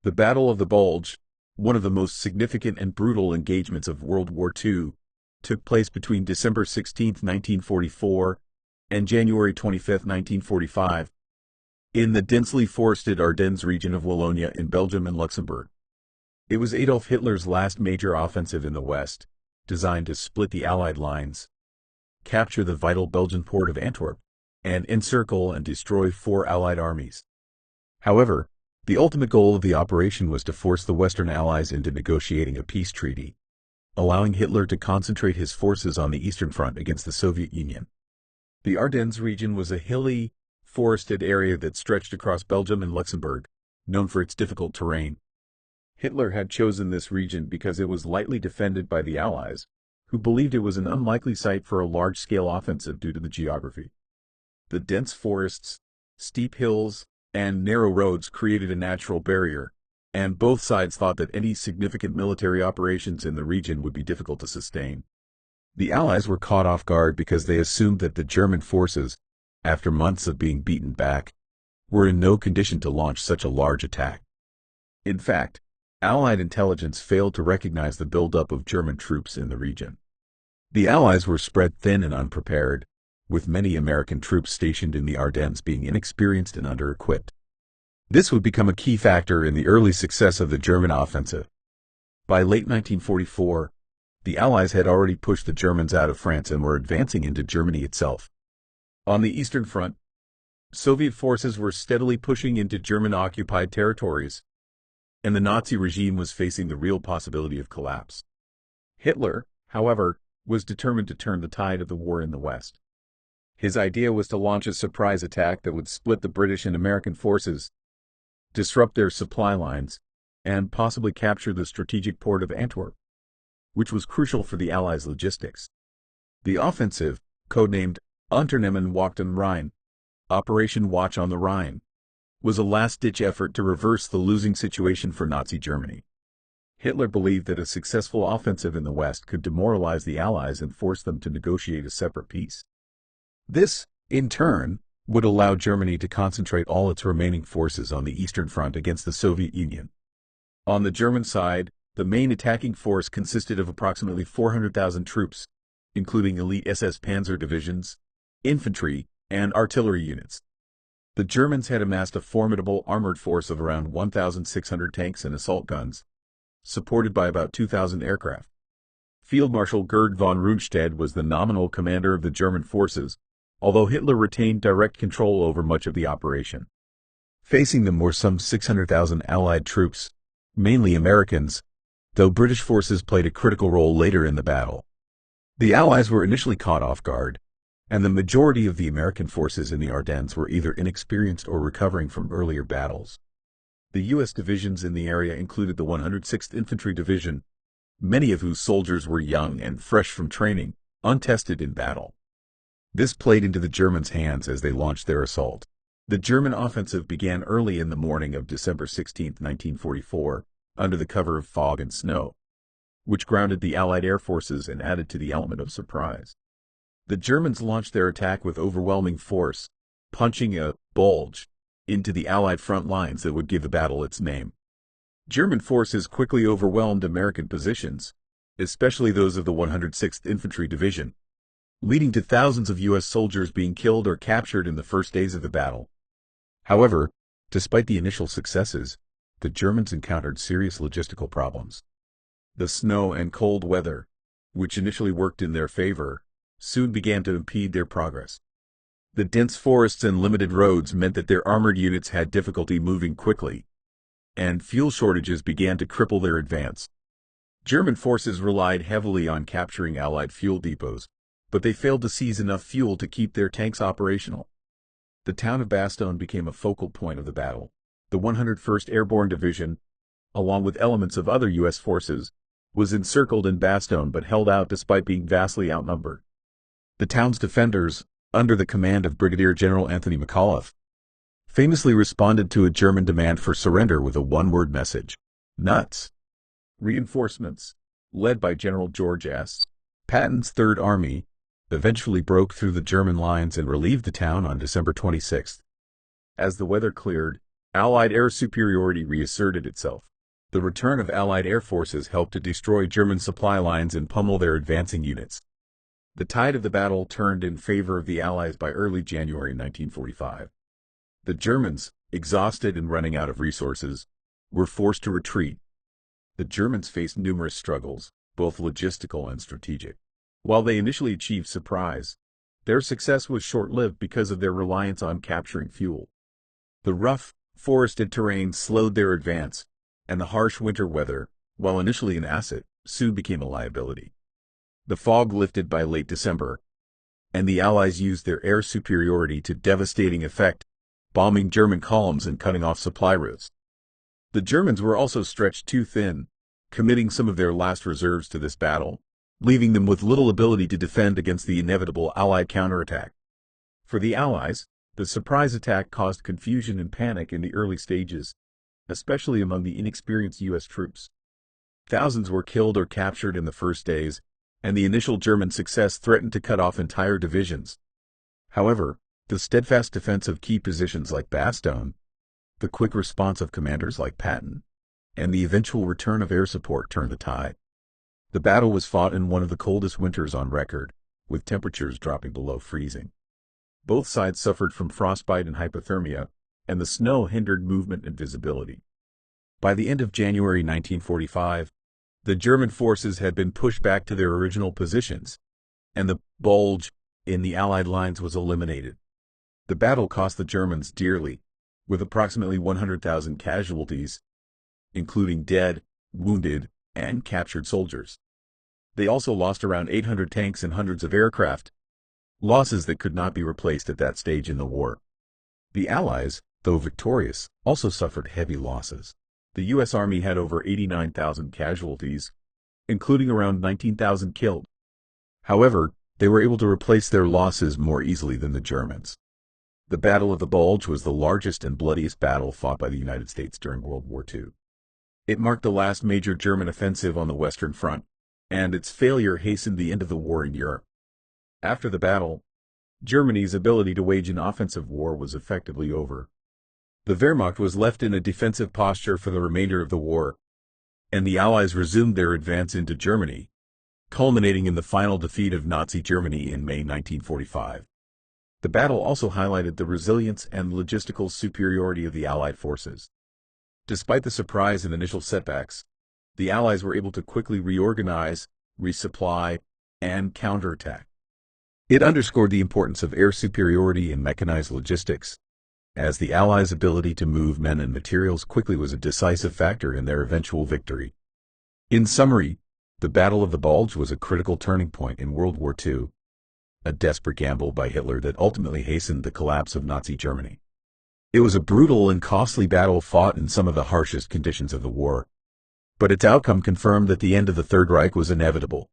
The Battle of the Bulge, one of the most significant and brutal engagements of World War II, took place between December 16, 1944, and January 25, 1945, in the densely forested Ardennes region of Wallonia in Belgium and Luxembourg. It was Adolf Hitler's last major offensive in the West, designed to split the Allied lines, capture the vital Belgian port of Antwerp, and encircle and destroy 4 Allied armies. However, the ultimate goal of the operation was to force the Western Allies into negotiating a peace treaty, allowing Hitler to concentrate his forces on the Eastern Front against the Soviet Union. The Ardennes region was a hilly, forested area that stretched across Belgium and Luxembourg, known for its difficult terrain. Hitler had chosen this region because it was lightly defended by the Allies, who believed it was an unlikely site for a large-scale offensive due to the geography. The dense forests, steep hills, and narrow roads created a natural barrier, and both sides thought that any significant military operations in the region would be difficult to sustain. The Allies were caught off guard because they assumed that the German forces, after months of being beaten back, were in no condition to launch such a large attack. In fact, Allied intelligence failed to recognize the buildup of German troops in the region. The Allies were spread thin and unprepared, with many American troops stationed in the Ardennes being inexperienced and under-equipped. This would become a key factor in the early success of the German offensive. By late 1944, the Allies had already pushed the Germans out of France and were advancing into Germany itself. On the Eastern Front, Soviet forces were steadily pushing into German-occupied territories, and the Nazi regime was facing the real possibility of collapse. Hitler, however, was determined to turn the tide of the war in the West. His idea was to launch a surprise attack that would split the British and American forces, disrupt their supply lines, and possibly capture the strategic port of Antwerp, which was crucial for the Allies' logistics. The offensive, codenamed Unternehmen Wacht am Rhein, Operation Watch on the Rhine, was a last-ditch effort to reverse the losing situation for Nazi Germany. Hitler believed that a successful offensive in the West could demoralize the Allies and force them to negotiate a separate peace. This, in turn, would allow Germany to concentrate all its remaining forces on the Eastern Front against the Soviet Union. On the German side, the main attacking force consisted of approximately 400,000 troops, including elite SS Panzer divisions, infantry, and artillery units. The Germans had amassed a formidable armored force of around 1,600 tanks and assault guns, supported by about 2,000 aircraft. Field Marshal Gerd von Rundstedt was the nominal commander of the German forces, although Hitler retained direct control over much of the operation. Facing them were some 600,000 Allied troops, mainly Americans, though British forces played a critical role later in the battle. The Allies were initially caught off guard, and the majority of the American forces in the Ardennes were either inexperienced or recovering from earlier battles. The U.S. divisions in the area included the 106th Infantry Division, many of whose soldiers were young and fresh from training, untested in battle. This played into the Germans' hands as they launched their assault. The German offensive began early in the morning of December 16, 1944, under the cover of fog and snow, which grounded the Allied air forces and added to the element of surprise. The Germans launched their attack with overwhelming force, punching a bulge into the Allied front lines that would give the battle its name. German forces quickly overwhelmed American positions, especially those of the 106th Infantry Division, leading to thousands of U.S. soldiers being killed or captured in the first days of the battle. However, despite the initial successes, the Germans encountered serious logistical problems. The snow and cold weather, which initially worked in their favor, soon began to impede their progress. The dense forests and limited roads meant that their armored units had difficulty moving quickly, and fuel shortages began to cripple their advance. German forces relied heavily on capturing Allied fuel depots, but they failed to seize enough fuel to keep their tanks operational. The town of Bastogne became a focal point of the battle. The 101st Airborne Division, along with elements of other U.S. forces, was encircled in Bastogne but held out despite being vastly outnumbered. The town's defenders, under the command of Brigadier General Anthony McAuliffe, famously responded to a German demand for surrender with a one-word message: nuts. Reinforcements, led by General George S. Patton's Third Army, eventually broke through the German lines and relieved the town on December 26. As the weather cleared, Allied air superiority reasserted itself. The return of Allied air forces helped to destroy German supply lines and pummel their advancing units. The tide of the battle turned in favor of the Allies by early January 1945. The Germans, exhausted and running out of resources, were forced to retreat. The Germans faced numerous struggles, both logistical and strategic. While they initially achieved surprise, their success was short-lived because of their reliance on capturing fuel. The rough, forested terrain slowed their advance, and the harsh winter weather, while initially an asset, soon became a liability. The fog lifted by late December, and the Allies used their air superiority to devastating effect, bombing German columns and cutting off supply routes. The Germans were also stretched too thin, committing some of their last reserves to this battle, leaving them with little ability to defend against the inevitable Allied counterattack. For the Allies, the surprise attack caused confusion and panic in the early stages, especially among the inexperienced U.S. troops. Thousands were killed or captured in the first days, and the initial German success threatened to cut off entire divisions. However, the steadfast defense of key positions like Bastogne, the quick response of commanders like Patton, and the eventual return of air support turned the tide. The battle was fought in one of the coldest winters on record, with temperatures dropping below freezing. Both sides suffered from frostbite and hypothermia, and the snow hindered movement and visibility. By the end of January 1945, the German forces had been pushed back to their original positions, and the Bulge in the Allied lines was eliminated. The battle cost the Germans dearly, with approximately 100,000 casualties, including dead, wounded, and captured soldiers. They also lost around 800 tanks and hundreds of aircraft, losses that could not be replaced at that stage in the war. The Allies, though victorious, also suffered heavy losses. The U.S. Army had over 89,000 casualties, including around 19,000 killed. However, they were able to replace their losses more easily than the Germans. The Battle of the Bulge was the largest and bloodiest battle fought by the United States during World War II. It marked the last major German offensive on the Western Front, and its failure hastened the end of the war in Europe. After the battle, Germany's ability to wage an offensive war was effectively over. The Wehrmacht was left in a defensive posture for the remainder of the war, and the Allies resumed their advance into Germany, culminating in the final defeat of Nazi Germany in May 1945. The battle also highlighted the resilience and logistical superiority of the Allied forces. Despite the surprise and initial setbacks, the Allies were able to quickly reorganize, resupply, and counterattack. It underscored the importance of air superiority in mechanized logistics, as the Allies' ability to move men and materials quickly was a decisive factor in their eventual victory. In summary, the Battle of the Bulge was a critical turning point in World War II, a desperate gamble by Hitler that ultimately hastened the collapse of Nazi Germany. It was a brutal and costly battle fought in some of the harshest conditions of the war, but its outcome confirmed that the end of the Third Reich was inevitable.